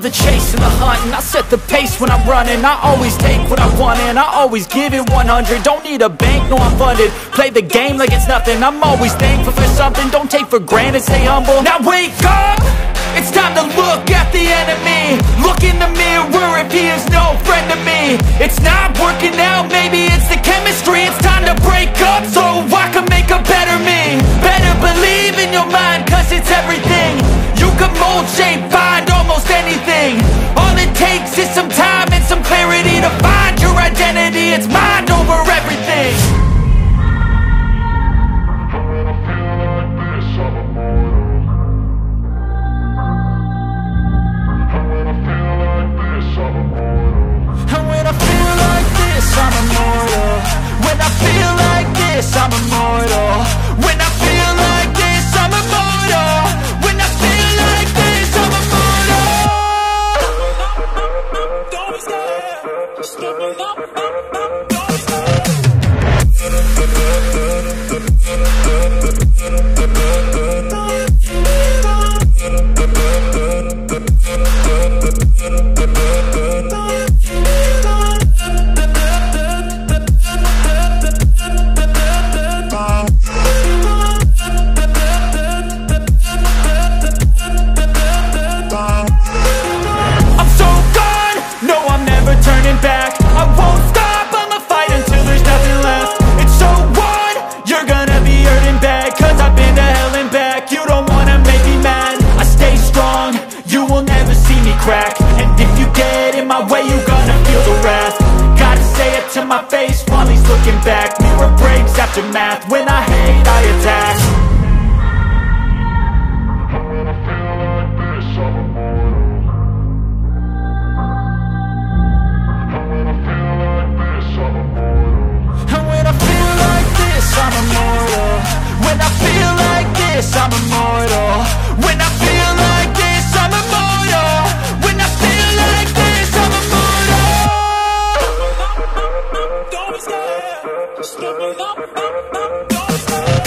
love the chase and the hunt, and I set the pace when I'm running. I always take what I want and I always give it 100. Don't need a bank, no I'm funded. Play the game like it's nothing. I'm always thankful for something. Don't take for granted, stay humble. Now wake up, it's time to look at the enemy. Look in the mirror if he is no friend to me. It's not working out, maybe it's the chemistry. It's time to break up so I can make a better me. Better believe in your mind, cause it's everything. You can mold, shape, find almost anything. All it takes is some time and some clarity to find your identity. It's mind over everything. And when I feel like this, I'm immortal. When I feel like this, I'm immortal. When I feel like this, I'm immortal. When I feel like this, I'm immortal. Don't be scared, just give me up. Crack. And if you get in my way, you're gonna feel the wrath. Gotta say it to my face while he's looking back. Mirror breaks after math. When I hate, I attack. And when I feel like this, I'm immortal. And when I feel like this, I'm immortal. And when I feel like this, I'm immortal. When I feel like this, I'm immortal. When I feel like this, I'm immortal. When I feel like this, I'm immortal. Don't be scared, just give me up. Don't be scared.